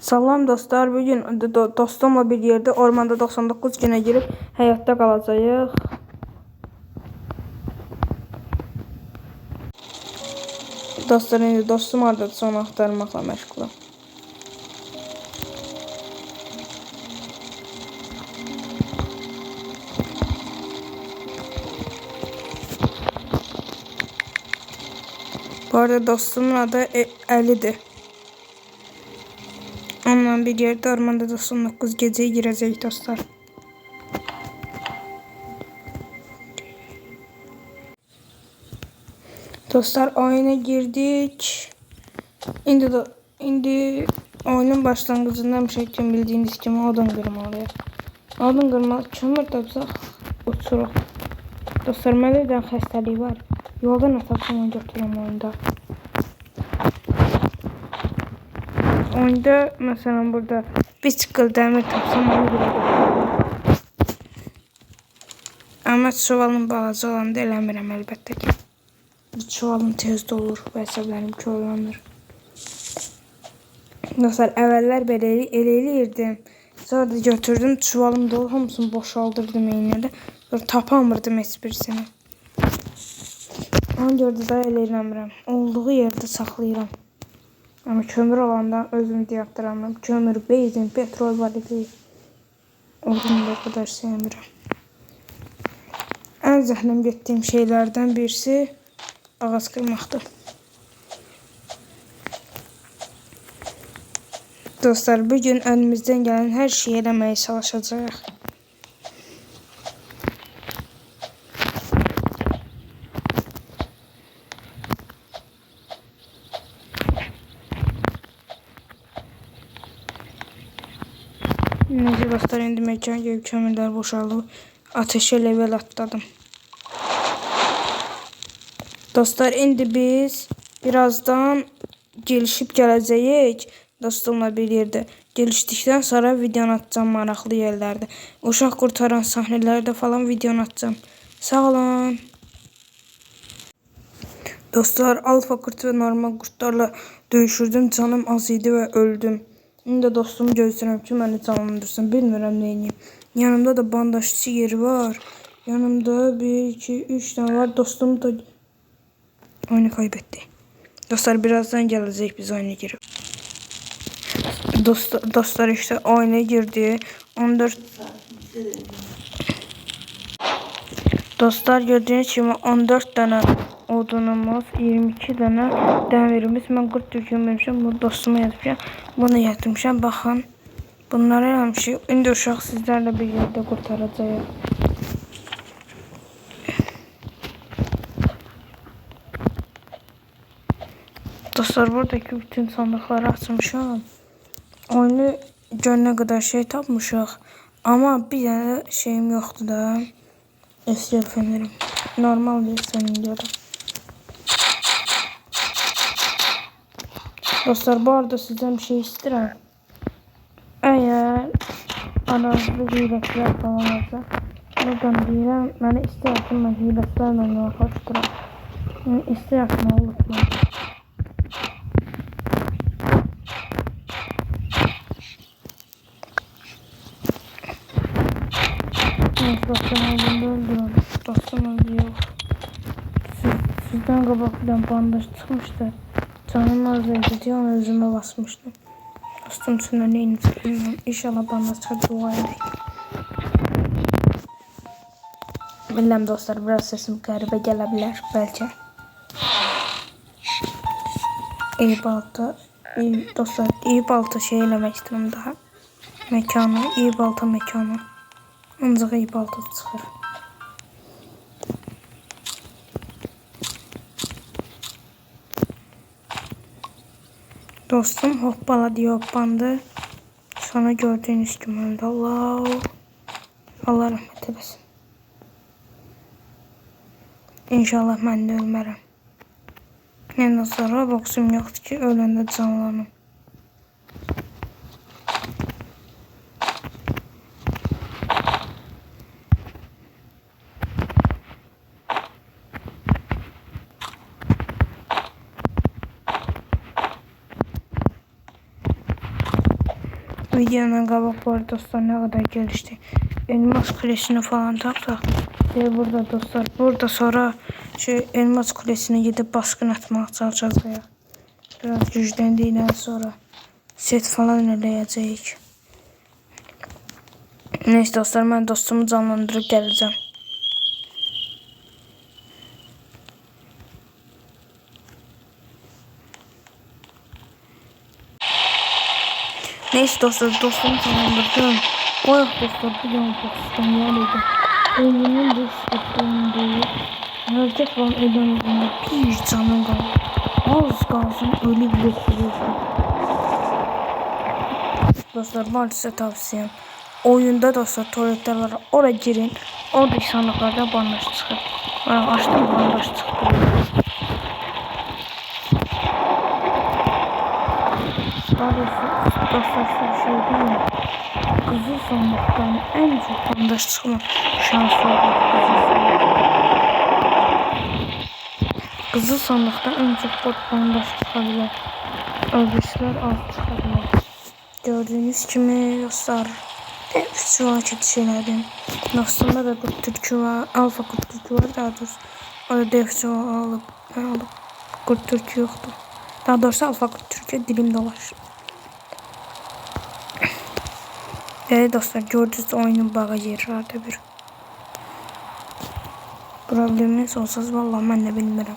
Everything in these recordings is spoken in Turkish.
Salam dostlar, bugün dostumla bir yerde ormanda 99 güne girip hayatta kalacağıq. Dostlar, indi dostum hardadır, onu axtarmaqla məşğulam. Bu arada dostumun adı Əlidir. Onunla bir yerde ormanda 99 geceye girəcəyik dostlar. Dostlar, oyuna girdik. İndi oyunun başlangıcından bir şey bildiğiniz kimi odun kırmalıyıq. Odun kırmalı kömür tapsaq uçuruq. Dostlar, məndə bir dənə xəstəlik var. Yolda nə tapsam onu götürürəm oyunda. Oyunda mesela burada bir çıkıl demir tapsam onu bile götürürəm. Ama çuvalın balaca olanda eləmirəm əlbəttə ki. Çuvalım tez dolur və əsəblərim korlanır. Dostlar, əvvəllər belə elə eləyirdim. Sonra da götürdüm, çuvalım dolu, hamısını boşaldırdım eynədə. Sonra tapamırdım heç birisini. Ona görə də daha elə eləmirəm. Olduğu yerdə saxlayıram. Ama kömür olanda özüm diyattıramam. Kömür, benzin, petrol var idi. Odunu da kadar sevmirəm. En zəhləm getdiyim şeylerden birisi ağac kırmaqdır. Dostlar, bugün önümüzden gelen her şeyi eləməyə çalışacağıq. Neyse dostlar, indi mekan gibi kömürler boşaldı. Ateşe level atladım. Dostlar, indi biz birazdan gelişip gələcəyik. Dostumla bir yerde geliştikten sonra video atacağım maraqlı yerlerde. Uşaq kurtaran sahnelerde falan video atacağım. Sağ olun. Dostlar, alfa kurt ve normal kurtlarla döyüşürdüm. Canım az idi ve öldüm. İndi dostumu gözləyirəm ki, məni canlandırsın. Bilmirəm nə edeyim. Yanımda da bandajçı yeri var. Yanımda 1, 2, 3 tane var. Dostum da oyunu kaybetti. Dostlar, birazdan gələcək biz oyuna girib. Dostlar işte oyuna girdi. 14 Dostlar, gördüğünüz gibi 14 tane odunumuz, 22 tane dəmirimiz. Mən qurt dökülmüşəm. Bu dostuma yazmışam. Bunu yatırmışam. Baxın. Bunları eləmişik. İndi uşaq sizlərlə bir yerdə qurtaracağıq. Dostlar, buradaki bütün sandıkları açmışam. Oyunu görünə kadar şey tapmışıq. Ama bir tane şeyim yoktu da. Eski fenerim. Normal bir senin diyorum. Dostlar, bu arada sizden bir şey isterim. Eğer aranızda hilekler falan olsa, buradan deyirəm, mənə istəyəsin, mən hiləklərlə yoxlaşdıram. İstəyəsin, unutmayın. Dostum öldüğünde öldürün. Dostum öldü yok. Sizden kabaklıdan bandaj çıkmıştı. Canım azaydı diye onu özüme basmıştım. Dostum üstüne neyini bilmiyorum. İnşallah bandaj çıkar, dua edeyim. Bilmem dostlar, biraz sesim qəribə gələ bilər belki. Dostlar, iyi balta şey eləmək istəyirəm daha. Mekanı, iyi balta mekanı. Ancaq iyi balta çıxır. Dostum hoppala diye hoppandı. Sonra gördüğünüz gibi öldü. Allah rahmet eylesin. İnşallah mən də ölmərəm. Yəni sonra boksum yoxdur ki, öləndə canlanım. videonun qabaq var dostlar, ne kadar gelişti. Elmas kulesini falan tapsaq. Burada dostlar, burada sonra elmas kulesine gidip baskın atmaya çalışacağız. Biraz güclendikten sonra set falan eləyəcəyik. Neyse dostlar, ben dostumu canlandırıp geleceğim. Neyse dostlar, dostumu canlandırdım. O yok dostlar, bir yana dostum yanıydı. Oyunun bu sıkıntığım değil. Hareket falan edemediğimde bir canım kaldı. Az kalsın ölüp yok oluyorsun. Dostlar, ben size tavsiyem. Oyunda dostlar tuvaletler var. Oraya girin. Orada sandıklarda bandaj çıkar. Ben açtım, bandaj çıktı. Dostlar şu şey değil mi? Kızıl sandıktan en çok bandaj çıkma şansı olur. Kızıl sandıktan en çok bandaj çıkabilir. Öbürler az çıkabilir. Gördüğünüz kimi dostlar. Hepsi vakit şeylerden. Dostumda da kurt türkü var. Alfa kurt türkü var daha doğrusu. O da defsi alıp kurt türkü yoktu. Daha doğrusu alfa kurt türkü dilim dolaşır. Evet dostlar, gördüğünüz oyunun baga yeri arada bir. Probleminiz olsaz vallahi ben de bilmiyorum.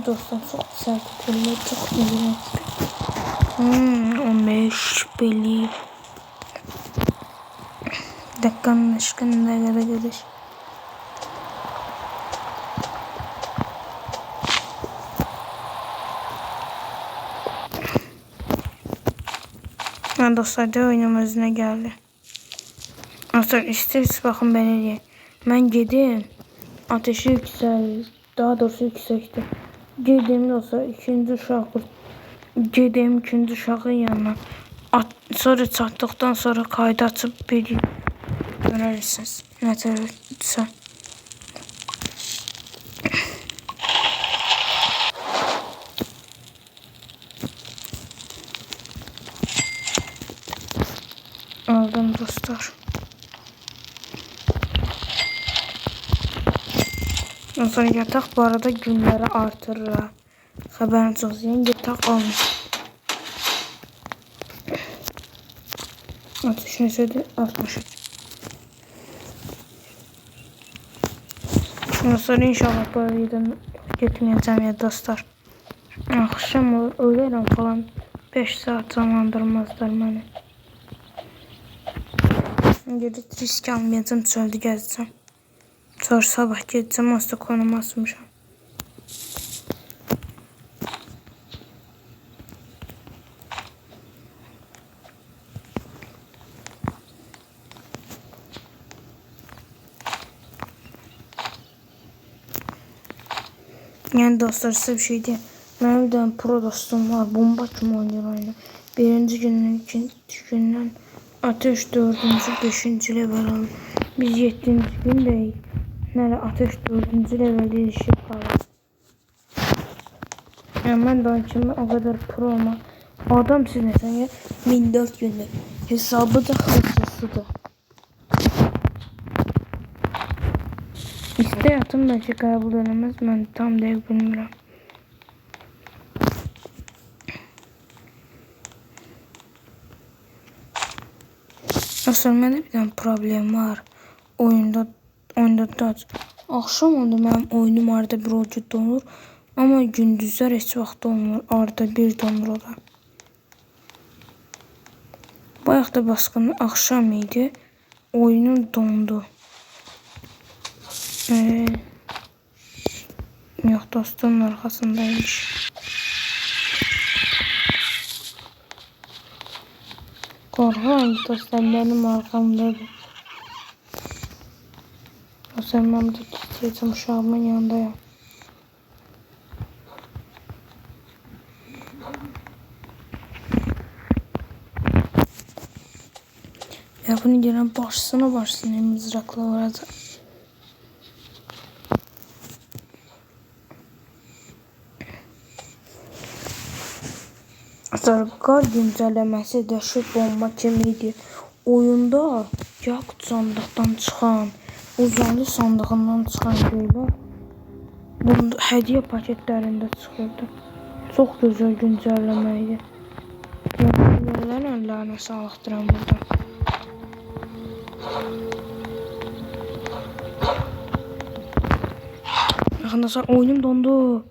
Dostlar çok güzel tutuyorlar, çok iğrenç. 15 belli. Dakikanın aşkına da gidiş. Dostlar da oyunum özüne geldi. Dostlar isterseniz bakın beni diye. Ben gedim. Ateşi yüksek. Daha doğrusu yüksekti. Girdim dostlar ikinci uşağı girdim ikinci uşağın yanına. Sonra çattıktan sonra kaydı açıp bir görürsünüz. Ne tarafa. Aldım dostlar. Sonra yatak bu arada günleri artırır. Haberiniz olsun. Yani yatak almış. Ateşini söyledi 60. Sonra inşallah bu videodan gitmeyeceğim ya dostlar. Akşam olur öğlerim falan 5 saat zamandırmazlar beni. Gidip risk almayacağım, çölde gezeceğim. Sonra sabah gideceğim, hasta konum asmışım. Yani dostlar size bir şey diyeyim. Benim bir tane pro dostum var. Bomba kim oynuyor oyunu. Birinci günden, ikinci günden ateş 4. 5. level alır. Biz 7. gün değil. Nerede ateş 4. level işi kalır. Yani ben de onun o kadar pro ama adam siz nesen ya 1004 günlük. Hesabı da hırsızıdır. İşte yatım belki kabul edemez. Ben tam değil bilmiyorum. Aslında bende bir tane problem var. Oyunda da akşam oldu benim oyunum arada bir ucu donur. Ama gündüzler hiç vaxt olmur. Arada bir donur o da. Bayaq da baskının akşam idi. Oyunum dondu. Yok dostumun arkasındaymış. Korhan dostlar benim arkamdadır. O sen ben de tutacağım uşağımın yanındayım. Ya bunu gelen başsına mızrakla vuracak. Qar güncəlləməsi dəhşət bomba kimi idi. Oyunda Yakut sandıqdan çıxan, uzanlı sandığından çıxan şeylər bunda hədiyyə paketlərində çıxırdı. Çox gözəl güncəlləmə idi. Yapılanların əllərinə sağlıqdıram burada. Arkadaşlar oyunum dondu.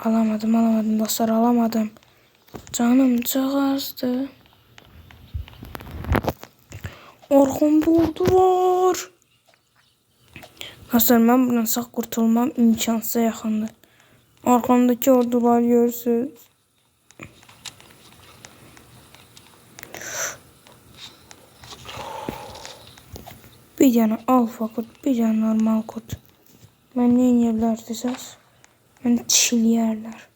Alamadım dostlar, alamadım. Canım çok azdı. Orkun buldu var. Dostlar ben buradan sağ kurtulmam imkansıza yaxındır. Arkamdaki ordular görürsünüz. Bir tane alfa kod, bir tane normal kod. Ben ne yerler desəz? Beni çiliyerler.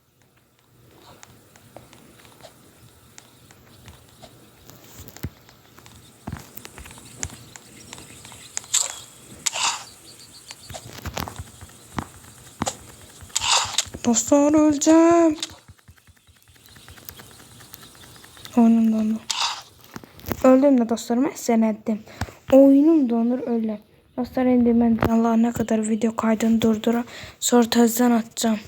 Dostlar öleceğim. Oyunum dondu. Öldüm de dostlarım, ben sənəddim. Oyunum donur öyle. Dostlar indi mən Allah ne kadar video kaydını durdura sonra təzədən atacağım.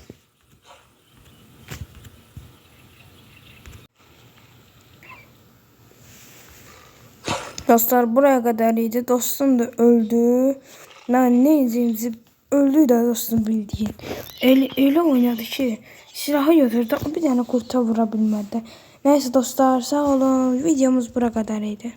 Dostlar buraya kadar idi. Dostum da öldü. Ben ne izleyimci öldü de dostum bildiğin. Öyle oynadı ki silahı götürdü. Bir tane kurta vurabilmedi. Neyse dostlar sağ olun. Videomuz buraya kadar idi.